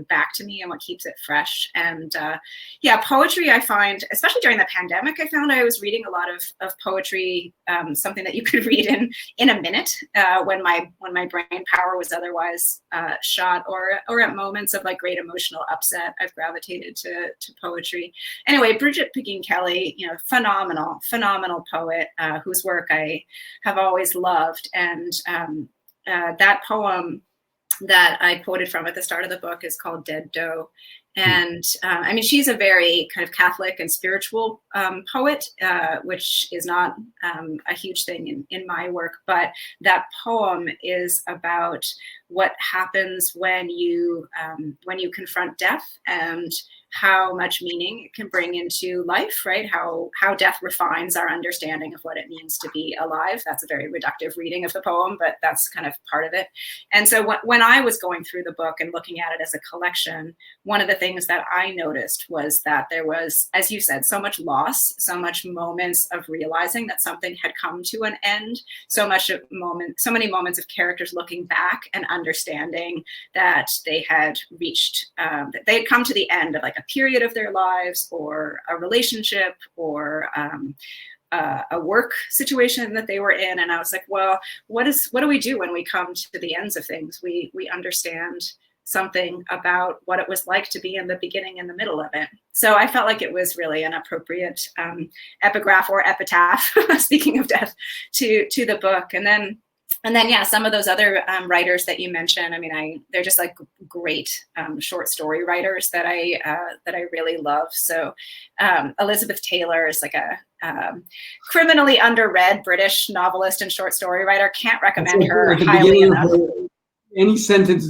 Speaker 2: back to me and what keeps it fresh. And poetry, I find, especially during the pandemic, I found I was reading a lot of poetry, something that you could read in a minute when my brain power was otherwise shot, or at moments of like great emotional upset, I've gravitated to poetry. Anyway, Bridget Picking Kelly, phenomenal poet whose work I have always loved. And that poem that I quoted from at the start of the book is called Dead Doe. And she's a very kind of Catholic and spiritual poet, which is not a huge thing in my work. But that poem is about what happens when you confront death, and how much meaning it can bring into life, right? How death refines our understanding of what it means to be alive. That's a very reductive reading of the poem, but that's kind of part of it. And so when I was going through the book and looking at it as a collection, one of the things that I noticed was that there was, as you said, so much loss, so much moments of realizing that something had come to an end, so many moments of characters looking back and understanding that they had reached, that they had come to the end of like a period of their lives, or a relationship, or a work situation that they were in. And I was like, well, what do we do when we come to the ends of things? We understand something about what it was like to be in the beginning and the middle of it. So I felt like it was really an appropriate epigraph or epitaph, speaking of death, to the book. And then some of those other writers that you mentioned, they're just like great short story writers that I really love. So Elizabeth Taylor is like a criminally underread British novelist and short story writer. Can't recommend her highly enough.
Speaker 3: Any sentence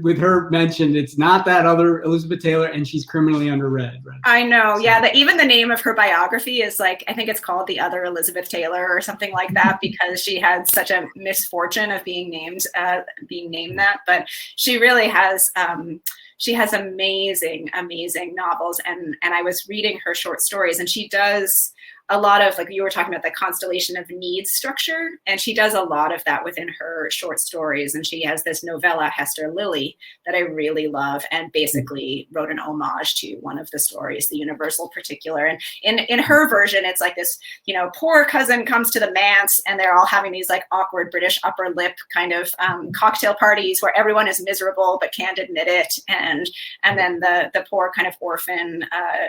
Speaker 3: with her mentioned, it's not that other Elizabeth Taylor, and she's criminally underread. Right?
Speaker 2: I know, yeah. Even the name of her biography is like, I think it's called The Other Elizabeth Taylor or something like that, because she had such a misfortune of being named that. But she really has. She has amazing novels, and I was reading her short stories, and she does a lot of, like you were talking about, the constellation of needs structure, and she does a lot of that within her short stories. And she has this novella, Hester Lily, that I really love, and basically wrote an homage to one of the stories, The Universal Particular. And in her version, it's like this, poor cousin comes to the manse, and they're all having these like awkward British upper lip kind of cocktail parties where everyone is miserable but can't admit it. And then the poor kind of orphan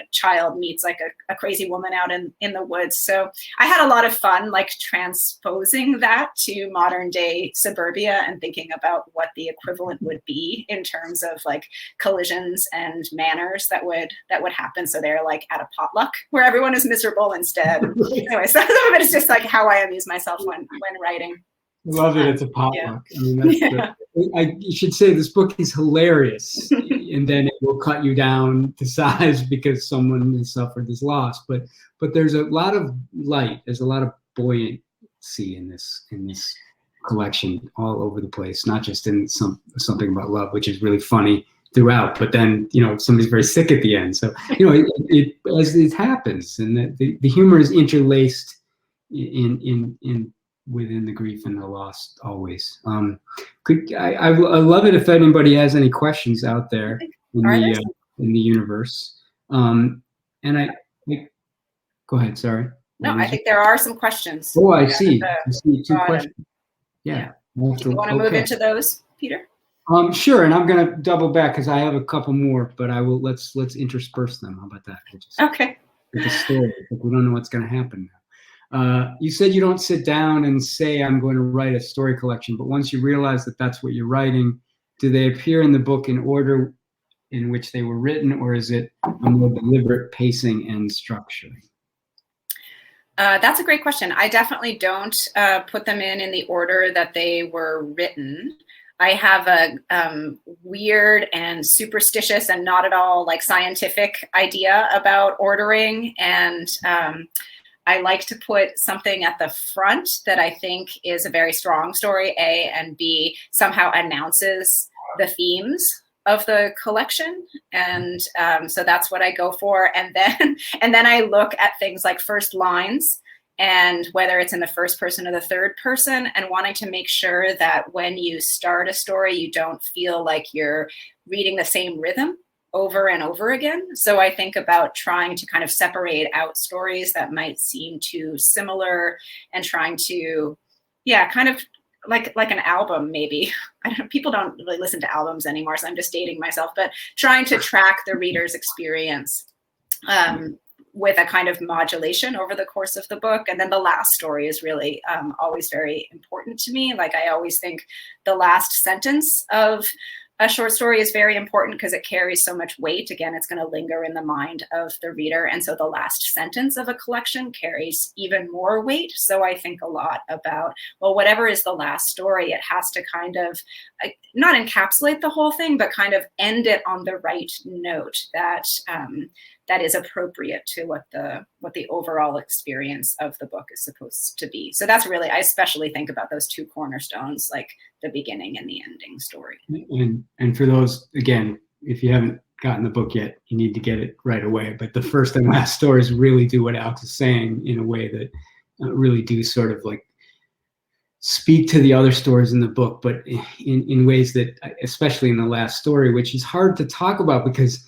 Speaker 2: child meets like a crazy woman out in the woods. So I had a lot of fun like transposing that to modern day suburbia and thinking about what the equivalent would be in terms of like collisions and manners that would happen. So they're like at a potluck where everyone is miserable instead. Anyway, so some of it is just like how I amuse myself when writing.
Speaker 3: Love it. It's a potluck. Yeah. I should say this book is hilarious, and then it will cut you down to size because someone has suffered this loss. But there's a lot of light. There's a lot of buoyancy in this collection all over the place. Not just in something about love, which is really funny throughout. But then somebody's very sick at the end. So it as it happens, and the humor is interlaced in within the grief and the loss always. I love it if anybody has any questions out there in the universe. And I go ahead. Sorry.
Speaker 2: No, I think there are some questions.
Speaker 3: Oh, I see. I see 2 questions. Yeah.
Speaker 2: Do you want to move into those, Peter?
Speaker 3: Sure. And I'm going to double back because I have a couple more, but I will. Let's intersperse them. How about that?
Speaker 2: Okay.
Speaker 3: With the story. We don't know what's going to happen now. You said you don't sit down and say, I'm going to write a story collection, but once you realize that that's what you're writing, do they appear in the book in order in which they were written, or is it a more deliberate pacing and structuring?
Speaker 2: That's a great question. I definitely don't put them in the order that they were written. I have a weird and superstitious and not at all like scientific idea about ordering. And I like to put something at the front that I think is a very strong story, A, and B, somehow announces the themes of the collection. And so that's what I go for. And then I look at things like first lines and whether it's in the first person or the third person, and wanting to make sure that when you start a story, you don't feel like you're reading the same rhythm over and over again. So I think about trying to kind of separate out stories that might seem too similar and trying to, kind of like an album, maybe. I don't know, people don't really listen to albums anymore, so I'm just dating myself, but trying to track the reader's experience with a kind of modulation over the course of the book. And then the last story is really always very important to me. Like I always think the last sentence of a short story is very important because it carries so much weight. Again, it's going to linger in the mind of the reader. And so the last sentence of a collection carries even more weight. So I think a lot about, well, whatever is the last story, it has to kind of not encapsulate the whole thing, but kind of end it on the right note that that is appropriate to what the overall experience of the book is supposed to be. So that's really, I especially think about those two cornerstones, like the beginning and the ending story.
Speaker 3: And for those, again, if you haven't gotten the book yet, you need to get it right away. But the first and last stories really do what Alix is saying in a way that really do sort of like speak to the other stories in the book, but in ways that, especially in the last story, which is hard to talk about because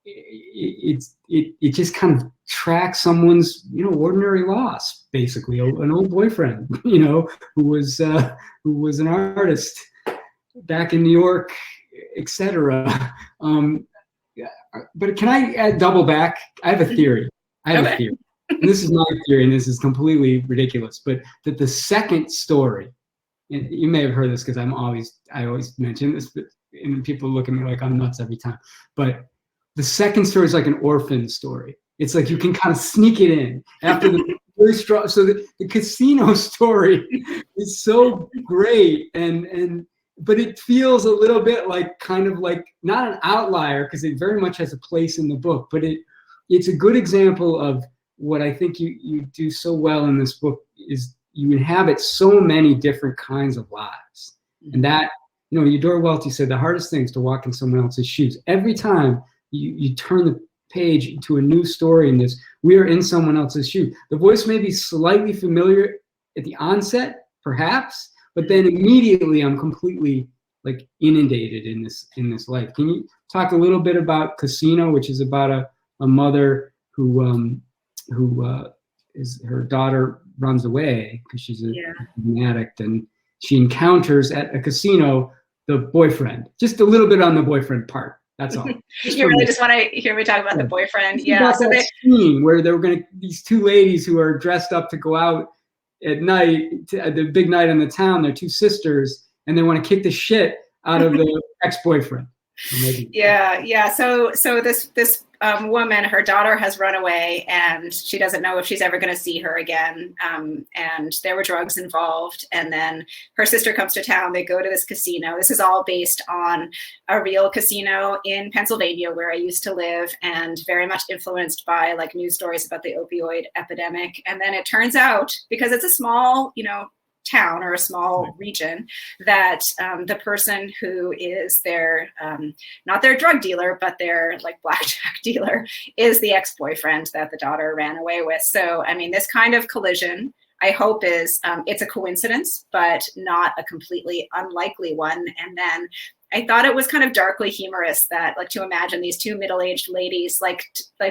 Speaker 3: it just kind of tracks someone's ordinary loss, basically an old boyfriend who was an artist back in New York, etc. But can I double back? I have a theory. A theory. And this is my theory, and this is completely ridiculous, but that the second story, and you may have heard this because I always mention this, but and people look at me like I'm nuts every time, but the second story is like an orphan story. It's like you can kind of sneak it in after the very strong. So the casino story is so great, but it feels a little bit like kind of like not an outlier because it very much has a place in the book, but it's a good example of what I think you do so well in this book is you inhabit so many different kinds of lives. And that, Eudora Welty said the hardest thing is to walk in someone else's shoes. Every time you turn the page to a new story in this, we are in someone else's shoe. The voice may be slightly familiar at the onset, perhaps, but then immediately I'm completely like inundated in this life. Can you talk a little bit about Casino, which is about a mother who is her daughter runs away because she's an addict, and she encounters at a casino the boyfriend. Just a little bit on the boyfriend part. That's all.
Speaker 2: You really just want to hear me talk about the boyfriend?
Speaker 3: Yeah. So that scene where these two ladies who are dressed up to go out at night, the big night in the town, they're two sisters, and they want to kick the shit out of the ex-boyfriend.
Speaker 2: Yeah. So this woman, her daughter has run away, and she doesn't know if she's ever going to see her again. And there were drugs involved. And then her sister comes to town. They go to this casino. This is all based on a real casino in Pennsylvania where I used to live, and very much influenced by like news stories about the opioid epidemic. And then it turns out, because it's a small, town or a small region, that the person who is their not their drug dealer but their like blackjack dealer is the ex-boyfriend that the daughter ran away with. So I mean, this kind of collision, I hope is it's a coincidence but not a completely unlikely one. And then I thought it was kind of darkly humorous that, like, to imagine these two middle-aged ladies, like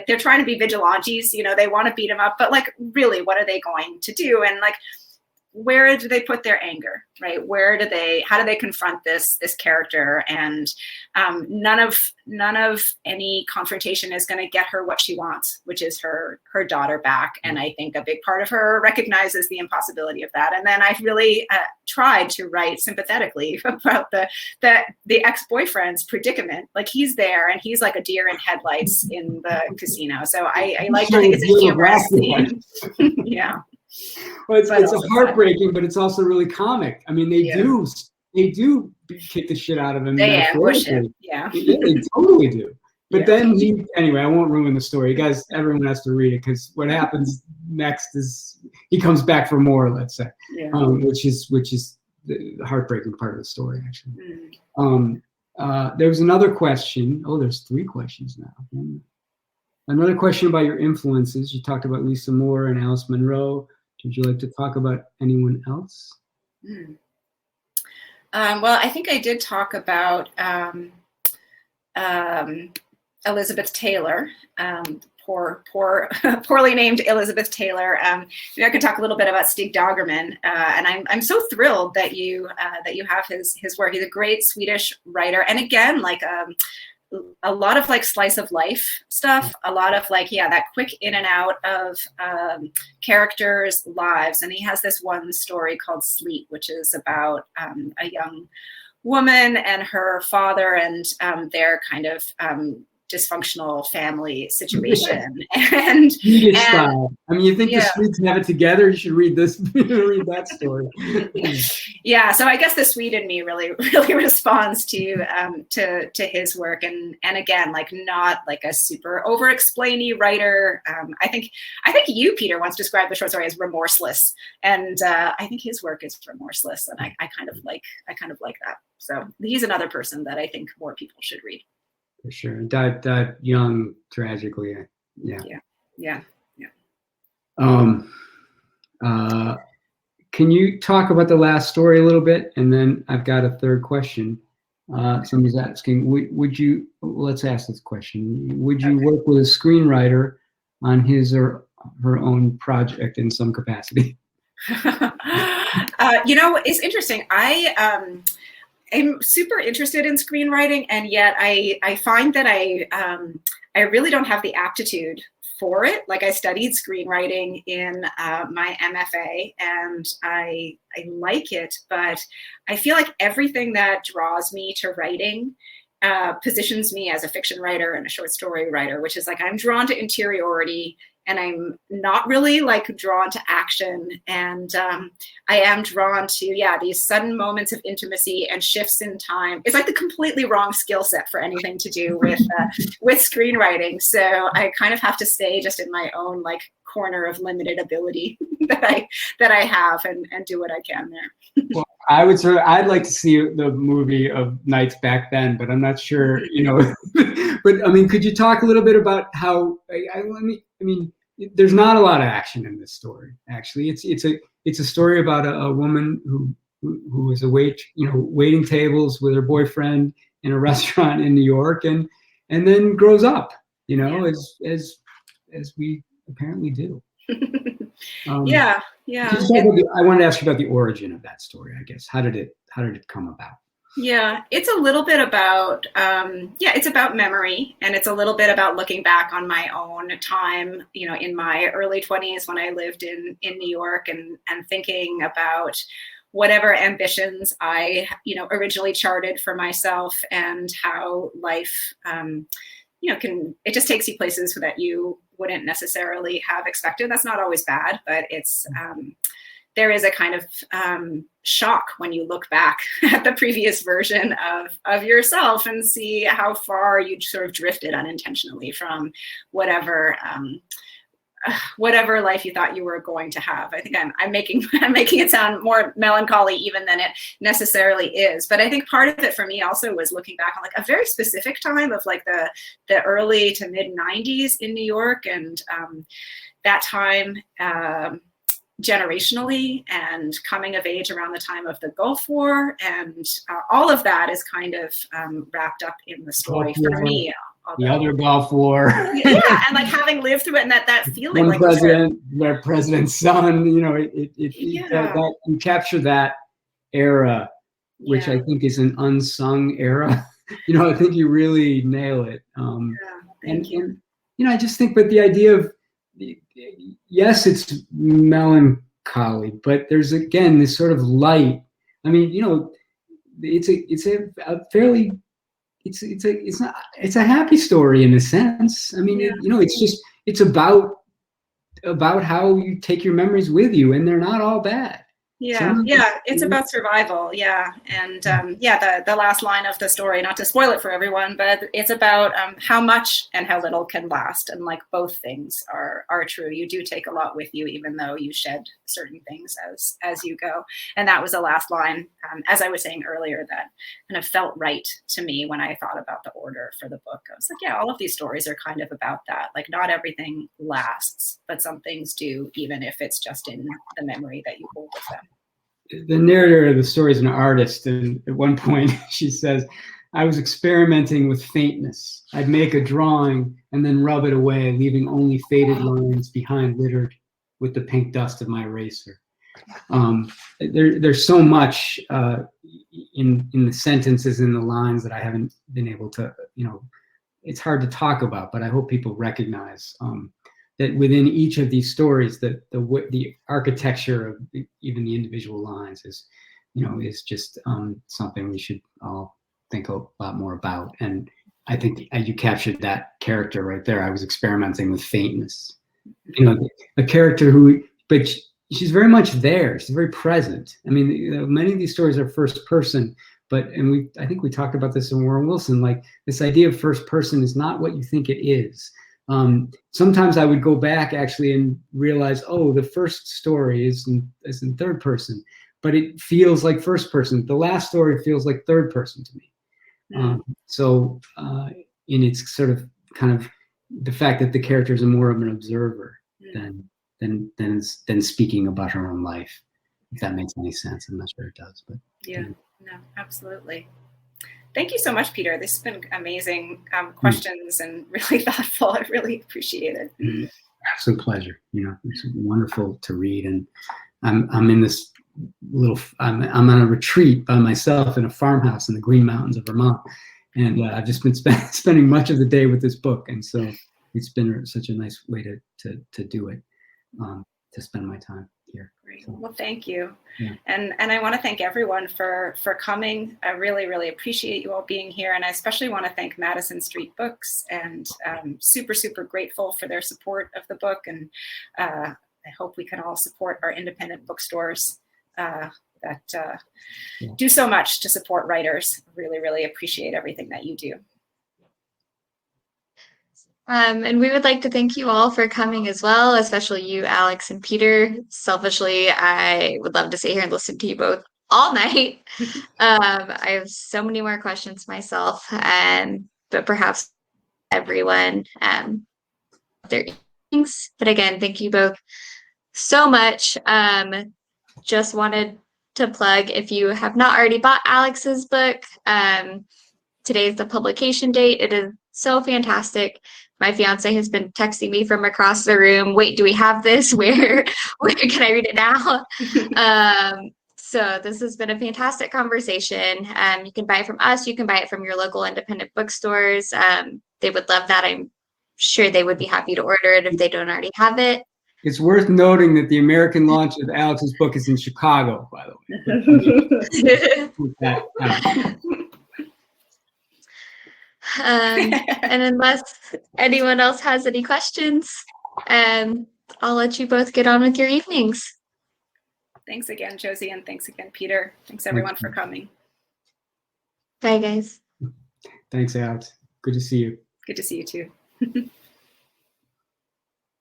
Speaker 2: they're trying to be vigilantes, they want to beat him up, but like really what are they going to do? And like where do they put their anger, right? How do they confront this character? And none of any confrontation is going to get her what she wants, which is her daughter back. And I think a big part of her recognizes the impossibility of that. And then I've really tried to write sympathetically about the ex-boyfriend's predicament. Like, he's there and he's like a deer in headlights in the casino. So I like to think it's a humorous scene. Yeah.
Speaker 3: Well, it's heartbreaking, but it's also really comic. I mean, they do kick the shit out of him.
Speaker 2: They ambush him.
Speaker 3: Yeah, they totally do. But then anyway, I won't ruin the story. You guys, everyone has to read it, because what happens next is he comes back for more, let's say, which is the heartbreaking part of the story, actually. There was another question. Oh, there's 3 questions now. Another question about your influences. You talked about Lisa Moore and Alice Munro. Would you like to talk about anyone else?
Speaker 2: Well, I think I did talk about Elizabeth Taylor, poorly named Elizabeth Taylor. Maybe I could talk a little bit about Stig Dagerman, and I'm so thrilled that you have his work. He's a great Swedish writer, and again, like a lot of like slice of life stuff, a lot of like, that quick in and out of characters' lives. And he has this one story called Sleep, which is about a young woman and her father and their kind of dysfunctional family situation. And
Speaker 3: style. I mean, you think the Swedes have it together? You should read this. Read that story.
Speaker 2: So I guess the Swede in me really responds to his work, and again, like, not like a super over-explainy writer. I think you, Peter, once described the short story as remorseless, and I think his work is remorseless, and I kind of like that. So he's another person that I think more people should read.
Speaker 3: For sure. Died young, tragically.
Speaker 2: Yeah.
Speaker 3: Can you talk about the last story a little bit? And then I've got a third question. Somebody's asking, let's ask this question. Would you work with a screenwriter on his or her own project in some capacity?
Speaker 2: It's interesting. I'm super interested in screenwriting, and yet I find that I really don't have the aptitude for it. Like, I studied screenwriting in my MFA, and I like it, but I feel like everything that draws me to writing positions me as a fiction writer and a short story writer, which is like, I'm drawn to interiority, and I'm not really like drawn to action. And I am drawn to, these sudden moments of intimacy and shifts in time. It's like the completely wrong skill set for anything to do with screenwriting. So I kind of have to stay just in my own like corner of limited ability that I have, and do what I can there.
Speaker 3: Well, I'd like to see the movie of Nights Back Then, but I'm not sure, but I mean, could you talk a little bit about how, there's not a lot of action in this story, actually. It's a story about a woman who is waiting tables with her boyfriend in a restaurant in New York, and then grows up, as we apparently do.
Speaker 2: I
Speaker 3: wanted to ask you about the origin of that story, I guess. How did it come about?
Speaker 2: Yeah, it's a little bit about, it's about memory, and it's a little bit about looking back on my own time, in my early 20s when I lived in New York, and thinking about whatever ambitions I, originally charted for myself, and how life, it just takes you places that you wouldn't necessarily have expected. That's not always bad, but it's, there is a kind of shock when you look back at the previous version of yourself and see how far you sort of drifted unintentionally from whatever life you thought you were going to have. I think I'm making it sound more melancholy even than it necessarily is. But I think part of it for me also was looking back on like a very specific time of like the early to mid 90s in New York, and that time generationally, and coming of age around the time of the Gulf War, and all of that is kind of wrapped up in the story for me.
Speaker 3: the other Gulf War.
Speaker 2: Yeah, and like having lived through it and that feeling,
Speaker 3: one
Speaker 2: like
Speaker 3: president, their president's son. You know, that you capture that era, which I think is an unsung era. You know, I think you really nail it.
Speaker 2: Thank you.
Speaker 3: And you know, I just think, but the idea of, yes, it's melancholy, but there's again this sort of light. I mean, you know, it's a fairly, it's a happy story in a sense. I mean, you know, it's about how you take your memories with you, and they're not all bad.
Speaker 2: It's about survival. And the last line of the story, not to spoil it for everyone, but it's about how much and how little can last, and like both things are true. You do take a lot with you, even though you shed certain things as you go. And that was the last line, as I was saying earlier, that kind of felt right to me when I thought about the order for the book. I was like, yeah, all of these stories are kind of about that. Like, not everything lasts, but some things do, even if it's just in the memory that you hold of them.
Speaker 3: The narrator of the story is an artist, and at one point she says, I was experimenting with faintness. I'd make a drawing and then rub it away, leaving only faded lines behind, littered with the pink dust of my eraser. There's so much in the sentences, in the lines, that I haven't been able to, you know, it's hard to talk about, but I hope people recognize that within each of these stories, that the architecture of even the individual lines is, you know, is just something we should all think a lot more about. And I think you captured that character right there. I was experimenting with faintness. You know, a character but she's very much there. She's very present. I mean, many of these stories are first person, and I think we talked about this in Warren Wilson. Like, this idea of first person is not what you think it is. Sometimes I would go back actually and realize, oh, the first story is in third person, but it feels like first person. The last story feels like third person to me. So in its sort of kind of the fact that the characters are more of an observer than speaking about her own life, if that makes any sense. I'm not sure it does, but
Speaker 2: no, absolutely. Thank you so much, Peter. This has been amazing questions and really thoughtful. I really appreciate it.
Speaker 3: Absolute pleasure. You know, it's wonderful to read, and I'm in this little. I'm on a retreat by myself in a farmhouse in the Green Mountains of Vermont, and I've just been spending much of the day with this book, and so it's been such a nice way to do it, to spend my time here.
Speaker 2: Great. Well, thank you. Yeah. And I want to thank everyone for coming. I really, really appreciate you all being here. And I especially want to thank Madison Street Books, and super, super grateful for their support of the book. And I hope we can all support our independent bookstores that do so much to support writers. Really, really appreciate everything that you do.
Speaker 1: And we would like to thank you all for coming as well, especially you, Alix and Peter. Selfishly, I would love to sit here and listen to you both all night. I have so many more questions myself, but perhaps everyone their things. But again, thank you both so much. Just wanted to plug, if you have not already bought Alix's book, today's the publication date. It is so fantastic. My fiance has been texting me from across the room. Wait, do we have this? Where can I read it now? So this has been a fantastic conversation. You can buy it from us. You can buy it from your local independent bookstores. They would love that. I'm sure they would be happy to order it if they don't already have it.
Speaker 3: It's worth noting that the American launch of Alix's book is in Chicago, by the way.
Speaker 1: And unless anyone else has any questions, I'll let you both get on with your evenings.
Speaker 2: Thanks again, Josie, and thanks again, Peter. Thanks everyone for coming.
Speaker 1: Bye, guys.
Speaker 3: Thanks, Alix. Good to see you.
Speaker 2: Good to see you too.